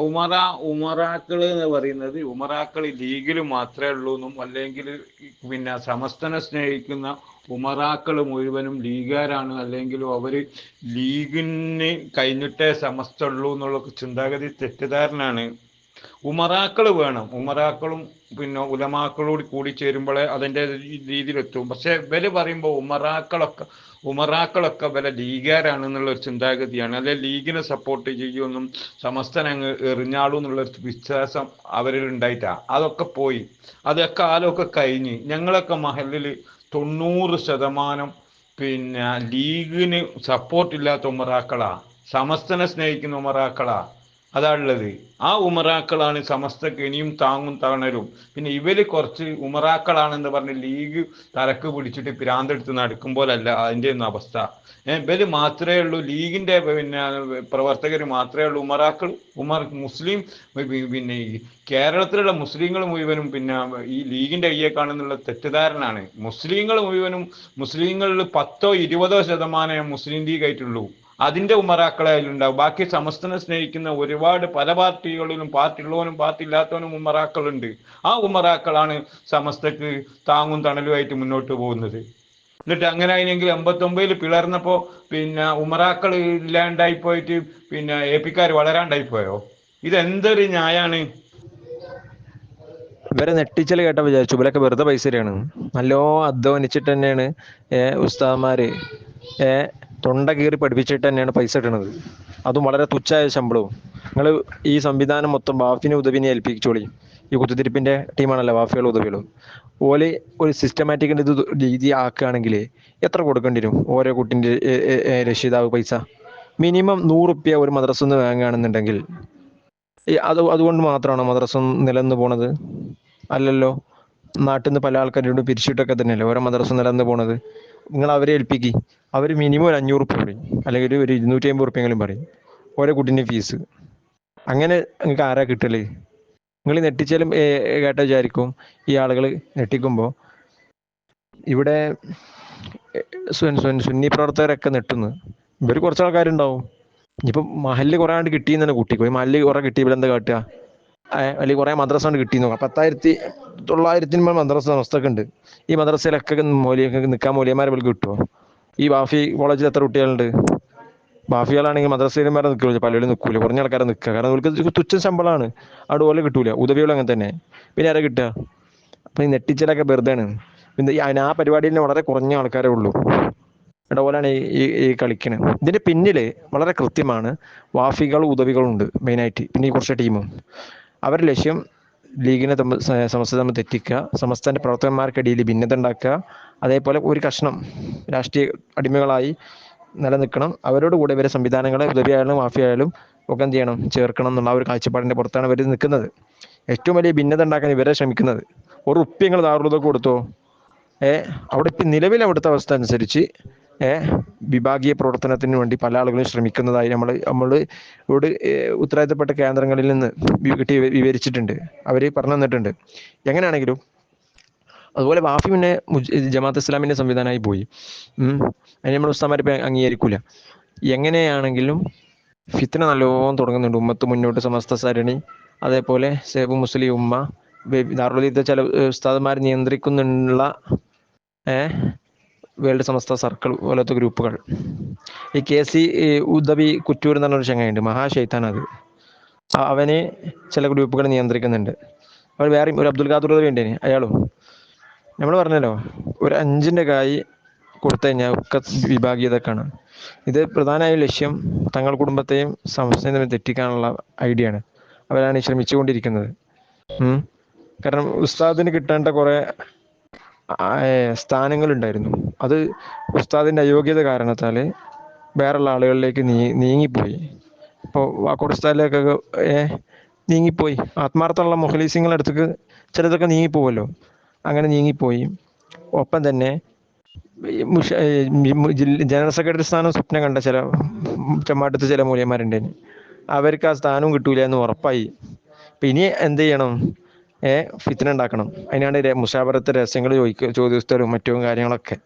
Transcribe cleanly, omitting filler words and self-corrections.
ഉമറ ഉമറാക്കൾ എന്ന് പറയുന്നത് ഉമറാക്കൾ ലീഗിൽ മാത്രമേ ഉള്ളൂ എന്നും, അല്ലെങ്കിൽ പിന്നെ സമസ്തനെ സ്നേഹിക്കുന്ന ഉമറാക്കൾ മുഴുവനും ലീഗുകാരാണ്, അല്ലെങ്കിൽ അവർ ലീഗിന് കഴിഞ്ഞിട്ടേ സമസ്ത ഉള്ളൂ എന്നുള്ള ചിന്താഗതി തെറ്റിദ്ധാരണയാണ്. ഉമറാക്കൾ വേണം, ഉമറാക്കളും പിന്നെ ഉലമാക്കളോട് കൂടി ചേരുമ്പോഴേ അതിൻ്റെ രീതിയിലെത്തും. പക്ഷെ ഇവര് പറയുമ്പോൾ ഉമറാക്കളൊക്കെ വില ലീഗുകാരാണെന്നുള്ള ഒരു ചിന്താഗതിയാണ്. അല്ലെ ലീഗിനെ സപ്പോർട്ട് ചെയ്യുമെന്നും സമസ്തനങ്ങ് എറിഞ്ഞാളൂ എന്നുള്ളൊരു വിശ്വാസം അവരിൽ ഉണ്ടായിട്ടാ. അതൊക്കെ പോയി, അതൊക്കെ കാലമൊക്കെ കഴിഞ്ഞ്. ഞങ്ങളൊക്കെ മഹലിൽ 90% പിന്നെ ലീഗിന് സപ്പോർട്ടില്ലാത്ത ഉമറാക്കളാ, സമസ്തനെ സ്നേഹിക്കുന്ന ഉമറാക്കളാ അതാണുള്ളത്. ആ ഉമറാക്കളാണ് സമസ്തക്ക് ഇനിയും താങ്ങും തണലും. പിന്നെ ഇവര് കുറച്ച് ഉമറാക്കളാണെന്ന് പറഞ്ഞ് ലീഗ് തലക്ക് പിടിച്ചിട്ട് പിരാന്തെടുത്ത് നടക്കുമ്പോഴല്ല അതിൻ്റെ ഒന്നും അവസ്ഥ. ഇവര് മാത്രമേ ഉള്ളൂ, ലീഗിന്റെ പിന്നെ പ്രവർത്തകർ മാത്രമേ ഉള്ളൂ ഉമറാക്കൾ. മുസ്ലിം പിന്നെ ഈ കേരളത്തിലുള്ള മുസ്ലിങ്ങൾ മുഴുവനും പിന്നെ ഈ ലീഗിന്റെ കയ്യേക്കാണെന്നുള്ള തെറ്റിദ്ധാരണയാണ്. മുസ്ലിങ്ങൾ മുഴുവനും, മുസ്ലിങ്ങളിൽ 10-20% മുസ്ലിം ലീഗ് ആയിട്ടുള്ളൂ. അതിന്റെ ഉമറാക്കളെ അതിലുണ്ടാവും. ബാക്കി സമസ്തനെ സ്നേഹിക്കുന്ന ഒരുപാട് പല പാർട്ടികളിലും, പാർട്ടിയുള്ളവനും പാർട്ടി ഇല്ലാത്തവനും ഉമറാക്കളുണ്ട്. ആ ഉമറാക്കളാണ് സമസ്തക്ക് താങ്ങും തണലുമായിട്ട് മുന്നോട്ട് പോകുന്നത്. എന്നിട്ട് അങ്ങനെ ആയില്ലെങ്കിൽ 89-ൽ പിളർന്നപ്പോ പിന്നെ ഉമറാക്കൾ ഇല്ലാണ്ടായി പോയിട്ട് പിന്നെ APക്കാർ വളരാണ്ടായി പോയോ? ഇതെന്തൊരു ന്യായാണ്? ഇവരെ നെട്ടിച്ചൽ കേട്ട വിചാരിച്ചു ഇവരൊക്കെ വെറുതെ പൈസ തരാണ്. നല്ലോ അധ്വാനിച്ചിട്ട് തന്നെയാണ് ഉസ്താദ്മാര് തൊണ്ട കീറി പഠിപ്പിച്ചിട്ട് തന്നെയാണ് പൈസ ഇട്ടണത്. അതും വളരെ തുച്ഛമായ ശമ്പളവും. നിങ്ങൾ ഈ സംവിധാനം മൊത്തം വാഫിനെ ഉദവിനെ ഏൽപ്പിച്ചോളി. ഈ കുത്തിത്തിരിപ്പിന്റെ ടീമാണല്ലോ വാഫികളും ഉദവികളും. ഓല് ഒരു സിസ്റ്റമാറ്റിക്കിന്റെ ഇത് രീതി ആക്കുകയാണെങ്കിൽ എത്ര കൊടുക്കേണ്ടി വരും ഓരോ കുട്ടിൻ്റെ രക്ഷിതാവ് പൈസ? മിനിമം 100 റുപ്യ ഒരു മദ്രസ നിന്ന് വാങ്ങുകയാണെന്നുണ്ടെങ്കിൽ അതുകൊണ്ട് മാത്രമാണോ മദ്രസ നിലനിന്ന് പോണത്? അല്ലല്ലോ. നാട്ടിൽ നിന്ന് പല ആൾക്കാരോട് പിരിച്ചിട്ടൊക്കെ തന്നെയല്ലേ ഓരോ മദ്രസ നിലനിന്ന് പോണത്. നിങ്ങൾ അവരെ ഏൽപ്പിക്കി, അവർ മിനിമം ഒരു 500 റുപ്യ പറയും, അല്ലെങ്കിൽ ഒരു 250 റുപ്യെങ്കിലും പറയും ഓരോ കുട്ടീൻ്റെ ഫീസ്. അങ്ങനെ നിങ്ങൾക്ക് ആരാ കിട്ടല്? നിങ്ങൾ നെട്ടിച്ചാലും കേട്ട വിചാരിക്കും ഈ ആളുകൾ നെട്ടിക്കുമ്പോൾ ഇവിടെ സുന്നി പ്രവർത്തകരൊക്കെ നെട്ടുന്നു. ഇവർ കുറച്ച് ആൾക്കാരുണ്ടാവും. ഇനിയിപ്പം മഹലിൽ കുറേ ആണ്ട് കിട്ടിയെന്ന് തന്നെ കൂട്ടിക്കോ. ഈ മഹലിൽ കുറേ കിട്ടി ഇവരെന്താ കാട്ടുക? അല്ലെങ്കിൽ കുറേ മദ്രസ കൊണ്ട് കിട്ടി നോക്കാം. 10,900 മദ്രസ സമസ്തക്ക് ഉണ്ട്. ഈ മദ്രസയിലൊക്കെ നിൽക്കാൻ മൂല്യന്മാരെ വിളിക്ക് കിട്ടുമോ? ഈ വാഫി കോളേജിൽ എത്ര കുട്ടികളുണ്ട്? വാഫികളാണെങ്കിൽ മദ്രസയിലും നിൽക്കില്ല, പലരും നിൽക്കൂല, കുറഞ്ഞ ആൾക്കാരെ നിൽക്കുക. കാരണം അവർക്ക് തുച്ഛ ശമ്പളമാണ്, അവിടെ പോലെ കിട്ടൂല. ഉദവികളും അങ്ങനെ തന്നെ. പിന്നെ ആരെ കിട്ടുക? അപ്പം ഈ നെട്ടിച്ചലൊക്കെ വെറുതെയാണ്. പിന്നെ ആ പരിപാടിയിൽ വളരെ കുറഞ്ഞ ആൾക്കാരേ ഉള്ളൂ. ഇടപോലാണ് ഈ കളിക്കണത്. ഇതിന്റെ പിന്നിൽ വളരെ കൃത്യമാണ് വാഫികളും ഉദവികളും ഉണ്ട് മെയിനായിട്ട്. പിന്നെ ഈ കുറച്ച് ടീമും അവരുടെ ലക്ഷ്യം ലീഗിനെ സമസ്ത തമ്മിൽ തെറ്റിക്കുക, സമസ്തന്റെ പ്രവർത്തകന്മാർക്കിടയിൽ ഭിന്നത ഉണ്ടാക്കുക, അതേപോലെ ഒരു കഷ്ണം രാഷ്ട്രീയ അടിമകളായി നിലനിൽക്കണം. അവരോട് കൂടെ ഇവരെ സംവിധാനങ്ങളെ ഉദവിയായാലും വാഫിയായാലും ഒക്കെ എന്ത് ചെയ്യണം, ചേർക്കണം എന്നുള്ള ഒരു കാഴ്ചപ്പാടിന്റെ പുറത്താണ് ഇവർ നിൽക്കുന്നത്. ഏറ്റവും വലിയ ഭിന്നത ഉണ്ടാക്കാൻ ഇവരെ ശ്രമിക്കുന്നത്. ഒരു ഉപ്പ്യങ്ങൾ ദാറുലൊക്കെ കൊടുത്തോ? അവിടെ ഇപ്പം നിലവിൽ അവിടുത്തെ അവസ്ഥ അനുസരിച്ച് വിഭാഗീയ പ്രവർത്തനത്തിന് വേണ്ടി പല ആളുകളും ശ്രമിക്കുന്നതായി നമ്മൾ ഇവിടെ ഉത്തരവാദിത്തപ്പെട്ട കേന്ദ്രങ്ങളിൽ നിന്ന് വിവരിച്ചിട്ടുണ്ട്. അവർ പറഞ്ഞു തന്നിട്ടുണ്ട്. എങ്ങനെയാണെങ്കിലും അതുപോലെ വാഫി പിന്നെ ജമാഅത്ത് ഇസ്ലാമിന്റെ സംവിധാനമായി പോയി. അതിന് നമ്മൾ ഉസ്താദ്മാരെ അംഗീകരിക്കൂല. എങ്ങനെയാണെങ്കിലും ഫിത്ന നല്ലോണം തുടങ്ങുന്നുണ്ട്. ഉമ്മത്ത് മുന്നോട്ട്, സമസ്ത സരണി, അതേപോലെ സേബ് മുസ്ലിം ഉമ്മ, ദാറുൽ ചില ഉസ്താദ്മാർ നിയന്ത്രിക്കുന്നുള്ള വേൾഡ് സമസ്ത സർക്കിൾ പോലത്തെ ഗ്രൂപ്പുകൾ. ഈ KC ഉദവി കുറ്റൂർ എന്ന് പറഞ്ഞൊരു ചങ്ങയുണ്ട്, മഹാശൈത്താനത്. അവനെ ചില ഗ്രൂപ്പുകൾ നിയന്ത്രിക്കുന്നുണ്ട്. അവർ വേറെ ഒരു അബ്ദുൽ ഖാദർ ഉദവി ഉണ്ടേന്, അയാളും. നമ്മൾ പറഞ്ഞല്ലോ, ഒരു 5ന്റെ കായ് കൊടുത്തു കഴിഞ്ഞാൽ ഒക്കെ വിഭാഗീയതക്കാണ്. ഇത് പ്രധാനമായ ലക്ഷ്യം തങ്ങൾ കുടുംബത്തെയും സമസ്തയും തെറ്റിക്കാനുള്ള ഐഡിയ ആണ്. അവരാണ് ശ്രമിച്ചുകൊണ്ടിരിക്കുന്നത്. കാരണം ഉസ്താദിന് കിട്ടേണ്ട കുറെ സ്ഥാനങ്ങളുണ്ടായിരുന്നു. അത് ഉസ്താദിന്റെ അയോഗ്യത കാരണത്താൽ വേറെയുള്ള ആളുകളിലേക്ക് നീങ്ങിപ്പോയി. ഇപ്പോൾ വാക്കോട് ഉസ്താദിലേക്കൊക്കെ നീങ്ങിപ്പോയി. ആത്മാർത്ഥമുള്ള മുഖ്ലിസീങ്ങളുടെ അടുത്തേക്ക് ചിലതൊക്കെ നീങ്ങിപ്പോവല്ലോ, അങ്ങനെ നീങ്ങിപ്പോയി. ഒപ്പം തന്നെ ജനറൽ സെക്രട്ടറി സ്ഥാനം സ്വപ്നം കണ്ട ചില ചെമ്മാട്ടത്ത് ചില മൂല്യന്മാരുണ്ടേന്, അവർക്ക് ആ സ്ഥാനവും കിട്ടൂല എന്ന് ഉറപ്പായി. അപ്പം ഇനി എന്ത് ചെയ്യണം? ഫിത്ന ഉണ്ടാക്കണം. അതിനാണ് മുഷാവറത്തെ രഹസ്യങ്ങൾ ചോദ്യോത്തരവും മറ്റും കാര്യങ്ങളൊക്കെ.